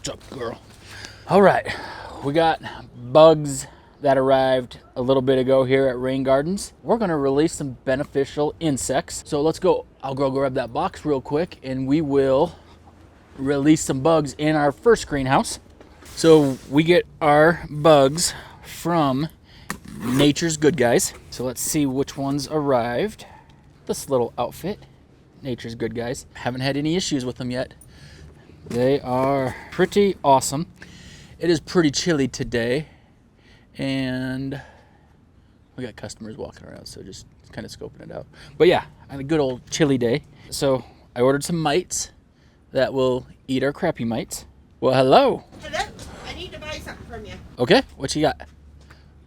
What's up, girl? All right, we got bugs that arrived a little bit ago here at Rayne Gardens. We're gonna release some beneficial insects. So let's go. I'll go grab that box real quick and we will release some bugs in our first greenhouse. So we get our bugs from Nature's Good Guys. So let's see which ones arrived. This little outfit, Nature's Good Guys. Haven't had any issues with them yet. They are pretty awesome. It is pretty chilly today, and we got customers walking around, so just kind of scoping it out. But yeah, on a good old chilly day. So I ordered some mites that will eat our crappy mites. Well, hello. Hello. I need to buy something from you. Okay, what you got?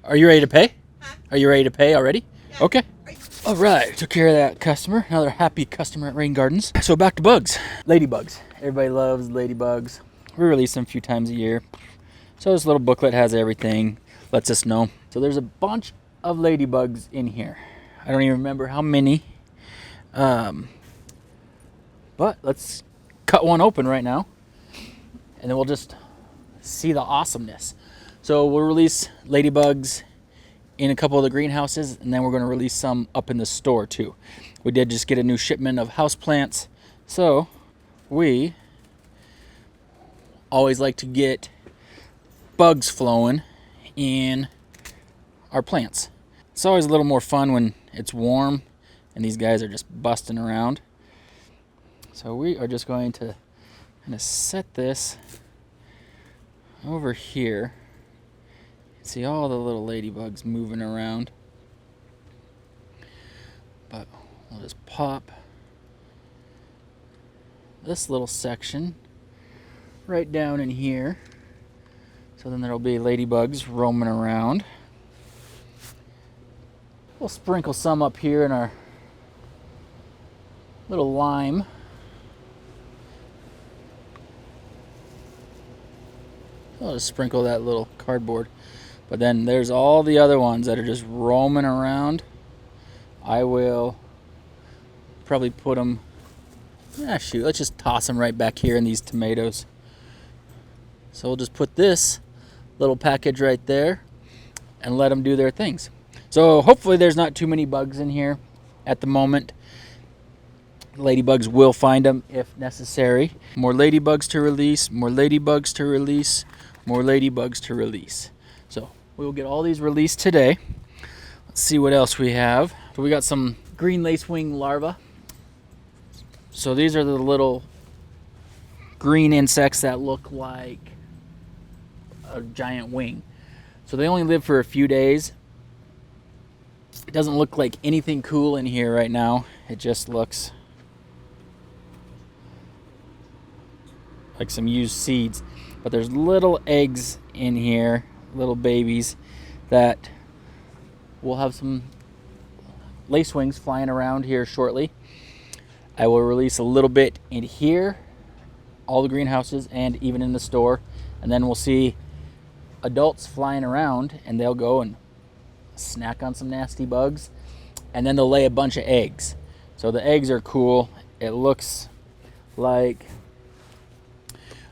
Are you ready to pay? Huh? Are you ready to pay already? Yeah. Okay. All right, took care of that customer. Another happy customer at Rayne Gardens. So back to bugs. Ladybugs. Everybody loves ladybugs. We release them a few times a year. So this little booklet has everything, lets us know. So there's a bunch of ladybugs in here. I don't even remember how many. But let's cut one open right now, and then we'll just see the awesomeness. So we'll release ladybugs in a couple of the greenhouses, and then we're going to release some up in the store too. We did just get a new shipment of houseplants, so we always like to get bugs flowing in our plants. It's always a little more fun when it's warm and these guys are just busting around. So we are just going to kind of set this over here. See all the little ladybugs moving around. But we'll just pop this little section right down in here. So then there'll be ladybugs roaming around. We'll sprinkle some up here in our little lime. I'll just sprinkle that little cardboard. But then there's all the other ones that are just roaming around. I will probably put them, let's just toss them right back here in these tomatoes. So we'll just put this little package right there and let them do their things. So hopefully there's not too many bugs in here at the moment. Ladybugs will find them if necessary. More ladybugs to release, more ladybugs to release, more ladybugs to release. So we will get all these released today. Let's see what else we have. So we got some green lacewing larvae. So these are the little green insects that look like a giant wing. So they only live for a few days. It doesn't look like anything cool in here right now. It just looks like some used seeds. But there's little eggs in here, little babies, that will have some lacewings flying around here shortly. I will release a little bit in here, all the greenhouses, and even in the store. And then we'll see adults flying around, and they'll go and snack on some nasty bugs. And then they'll lay a bunch of eggs. So the eggs are cool. It looks like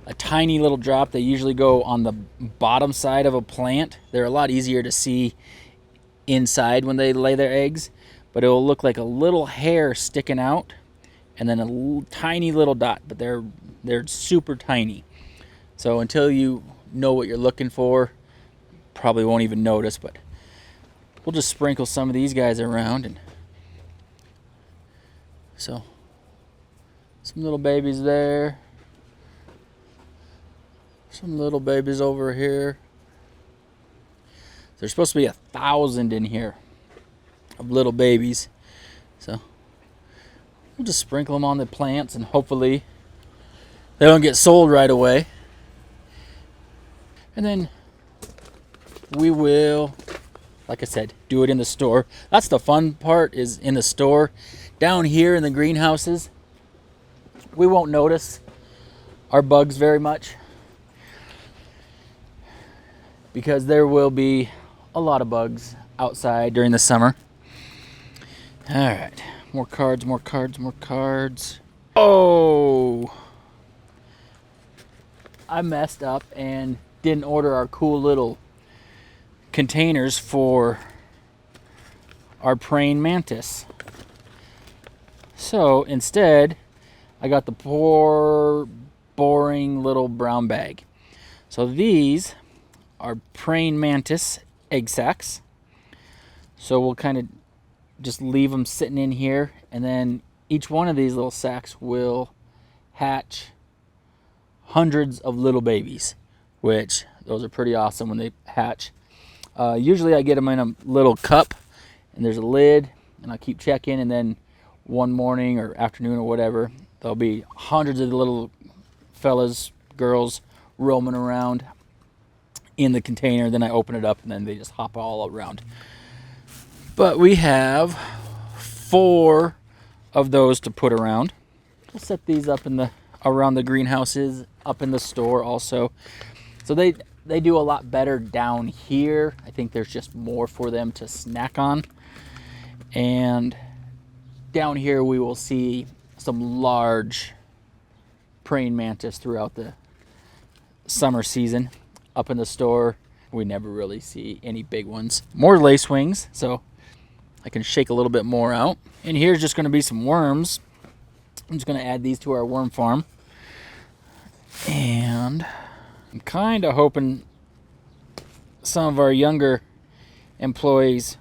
a tiny little drop. They usually go on the bottom side of a plant. They're a lot easier to see inside when they lay their eggs, but it will look like a little hair sticking out and then a tiny little dot, but they're super tiny. So until you know what you're looking for, probably won't even notice, but we'll just sprinkle some of these guys around. And so some little babies there. Some little babies over here. There's supposed to be 1,000 in here of little babies. So we'll just sprinkle them on the plants and hopefully they don't get sold right away. And then we will, like I said, do it in the store. That's the fun part, is in the store. Down here in the greenhouses, we won't notice our bugs very much, because there will be a lot of bugs outside during the summer. All right, more cards, more cards, more cards. Oh, I messed up and didn't order our cool little containers for our praying mantis. So instead, I got the poor, boring little brown bag. So these are praying mantis egg sacs. So we'll kind of just leave them sitting in here, and then each one of these little sacs will hatch hundreds of little babies, which those are pretty awesome when they hatch. Usually I get them in a little cup, and there's a lid, and I'll keep checking, and then one morning or afternoon or whatever, there'll be hundreds of little fellas, girls roaming around in the container. Then I open it up, and then they just hop all around. But we have 4 of those to put around. We'll set these up in the around the greenhouses, up in the store also. So they do a lot better down here. I think there's just more for them to snack on. And down here we will see some large praying mantis throughout the summer season. Up in the store, we never really see any big ones. More lacewings, so I can shake a little bit more out. And here's just going to be some worms. I'm just going to add these to our worm farm. And I'm kind of hoping some of our younger employees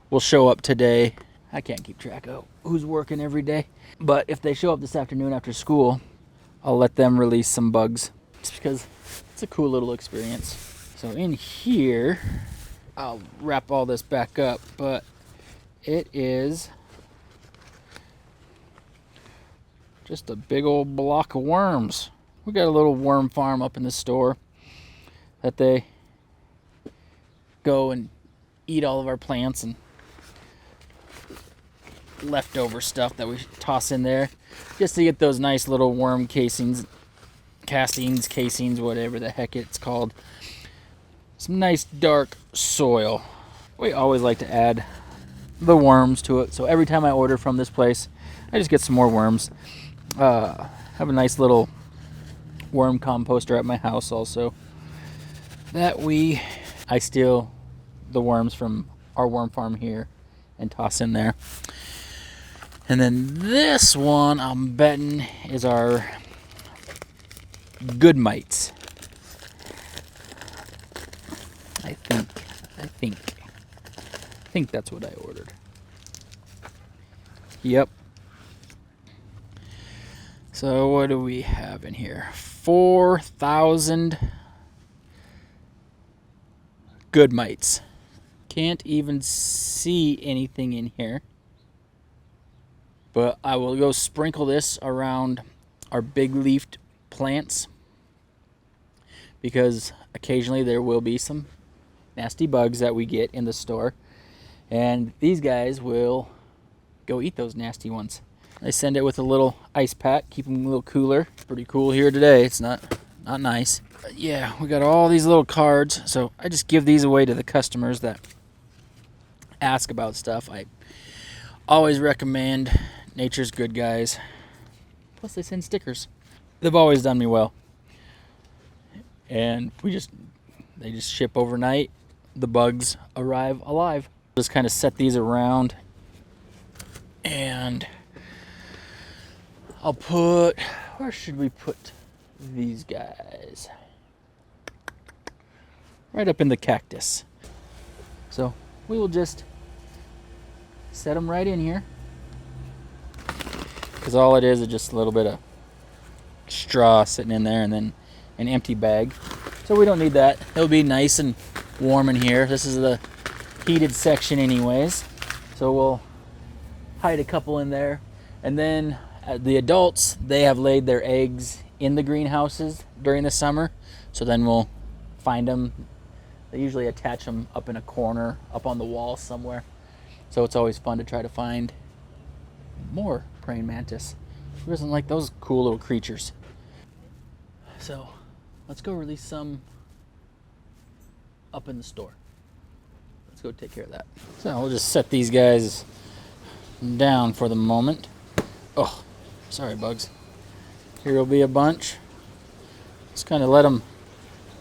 will show up today. I can't keep track of who's working every day. But if they show up this afternoon after school, I'll let them release some bugs. Just because it's a cool little experience. So in here, I'll wrap all this back up, but it is just a big old block of worms. We got a little worm farm up in the store that they go and eat all of our plants and leftover stuff that we toss in there just to get those nice little worm casings, whatever the heck it's called. Some nice dark soil. We always like to add the worms to it, so every time I order from this place, I just get some more worms. Have a nice little worm composter at my house also. I steal the worms from our worm farm here and toss in there. And then this one, I'm betting, is our good mites. I think that's what I ordered. Yep. So what do we have in here? 4,000 good mites. Can't even see anything in here. But I will go sprinkle this around our big leafed plants, because occasionally there will be some nasty bugs that we get in the store, and these guys will go eat those nasty ones. I send it with a little ice pack, keep them a little cooler. It's pretty cool here today. It's not nice. But yeah, we got all these little cards, so I just give these away to the customers that ask about stuff. I always recommend Nature's Good guys. Plus they send stickers. They've always done me well. And they just ship overnight. The bugs arrive alive. Just kind of set these around, and where should we put these guys? Right up in the cactus. So we will just set them right in here, because all it is just a little bit of straw sitting in there and then an empty bag. So we don't need that. It'll be nice and warm in here. This is the heated section anyways. So we'll hide a couple in there. And then the adults, they have laid their eggs in the greenhouses during the summer. So then we'll find them. They usually attach them up in a corner, up on the wall somewhere. So it's always fun to try to find more praying mantis. Who doesn't like those cool little creatures? So let's go release some up in the store. Let's go take care of that. So we'll just set these guys down for the moment. Oh, sorry bugs. Here will be a bunch. Just kind of let them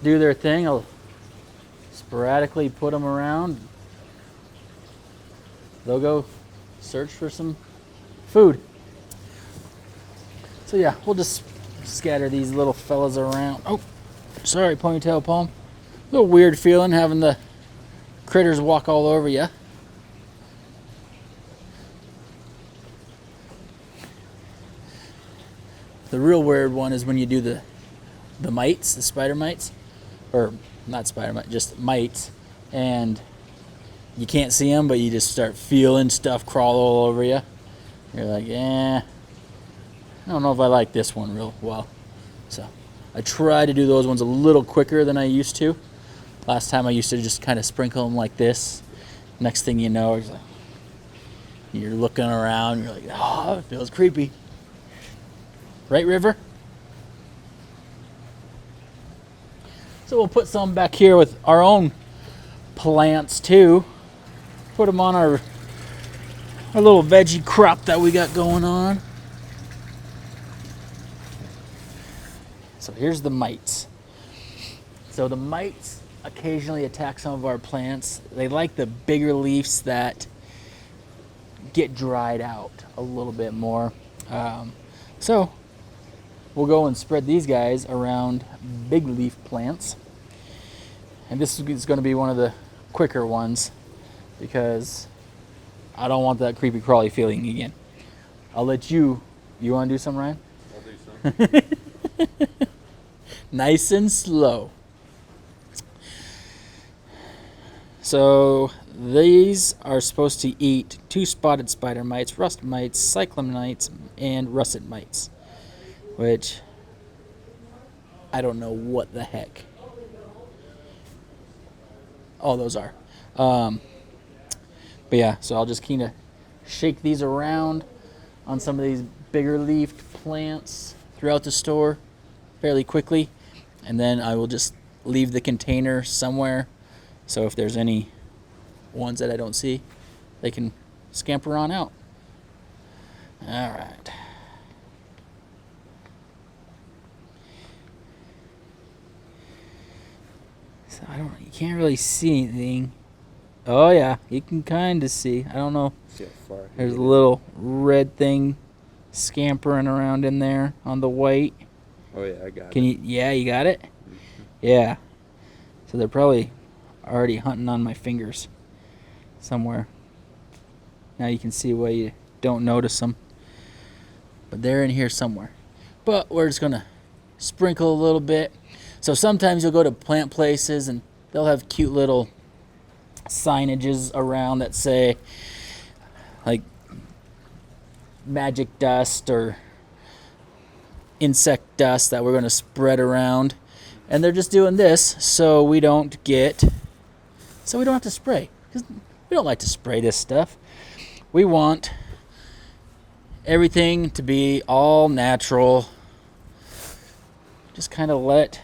do their thing. I'll sporadically put them around. They'll go search for some food. So yeah, we'll just scatter these little fellas around. Oh, sorry, ponytail palm. A little weird feeling having the critters walk all over you. The real weird one is when you do the mites, the spider mites, or not spider mites, just mites, and you can't see them, but you just start feeling stuff crawl all over you. You're like, I don't know if I like this one real well. So I try to do those ones a little quicker than I used to. Last time I used to just kind of sprinkle them like this. Next thing you know, it's like, you're looking around, you're like, oh, it feels creepy. Right, River? So we'll put some back here with our own plants too. Put them on our little veggie crop that we got going on. So here's the mites. So the mites occasionally attack some of our plants. They like the bigger leaves that get dried out a little bit more. So we'll go and spread these guys around big leaf plants. And this is going to be one of the quicker ones because I don't want that creepy crawly feeling again. I'll let you want to do some, Ryan? I'll do some. Nice and slow. So these are supposed to eat 2 spotted spider mites, rust mites, cyclone mites, and russet mites, which I don't know what the heck all those are. But yeah, so I'll just kind of shake these around on some of these bigger leafed plants throughout the store fairly quickly, and then I will just leave the container somewhere so if there's any ones that I don't see, they can scamper on out. All right. So you can't really see anything. Oh yeah, you can kind of see. I don't know. See how far I can There's a get it. little red thing scampering around in there on the white. Oh yeah, I got Can it. you? Yeah, you got it. Yeah. So they're probably already hunting on my fingers somewhere. Now you can see why you don't notice them. But they're in here somewhere. But we're just gonna sprinkle a little bit. So sometimes you'll go to plant places and they'll have cute little signages around that say like magic dust or insect dust that we're going to spread around, and they're just doing this so we don't have to spray, because we don't like to spray this stuff. We want everything to be all natural. Just kind of let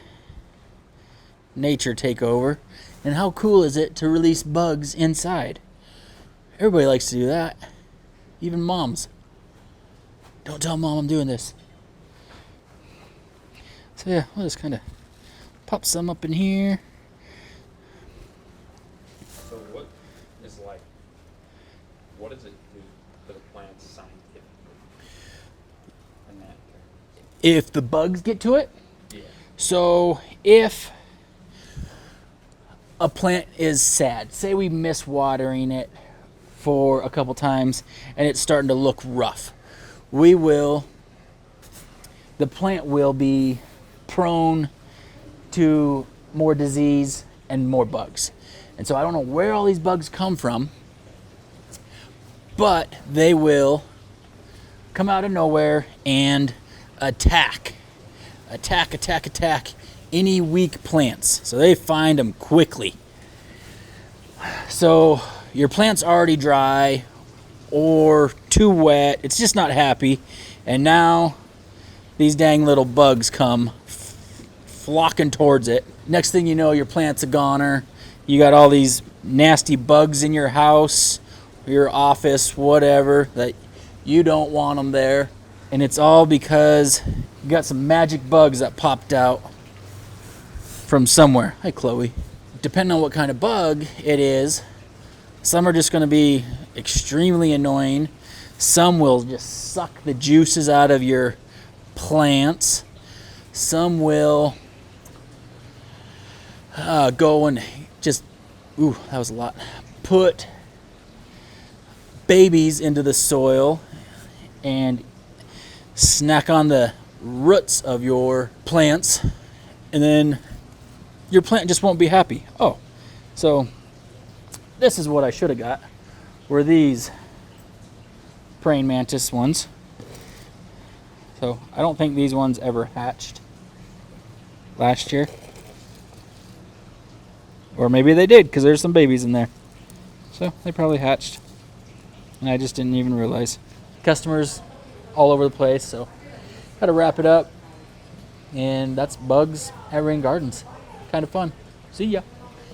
nature take over. And how cool is it to release bugs inside? Everybody likes to do that. Even moms. Don't tell mom I'm doing this. So yeah, we'll just kind of pop some up in here. So what does it do for the plants scientifically? And that If the bugs get to it, yeah. so if a plant is sad, say we miss watering it for a couple times and it's starting to look rough, the plant will be prone to more disease and more bugs. And so I don't know where all these bugs come from, but they will come out of nowhere and attack any weak plants. So they find them quickly. So your plant's already dry or too wet, it's just not happy, and now these dang little bugs come flocking towards it. Next thing you know, your plant's a goner. You got all these nasty bugs in your house, your office, whatever, that you don't want them there. And it's all because you got some magic bugs that popped out from somewhere. Hi, Chloe. Depending on what kind of bug it is, some are just going to be extremely annoying. Some will just suck the juices out of your plants. Some will go and just, ooh, that was a lot, put babies into the soil and snack on the roots of your plants, and then your plant just won't be happy. Oh, so this is what I should have got, were these praying mantis ones. So I don't think these ones ever hatched last year. Or maybe they did, because there's some babies in there. So they probably hatched. And I just didn't even realize. Customers all over the place, so got to wrap it up. And that's bugs at Rayne Gardens. Kind of fun. See ya.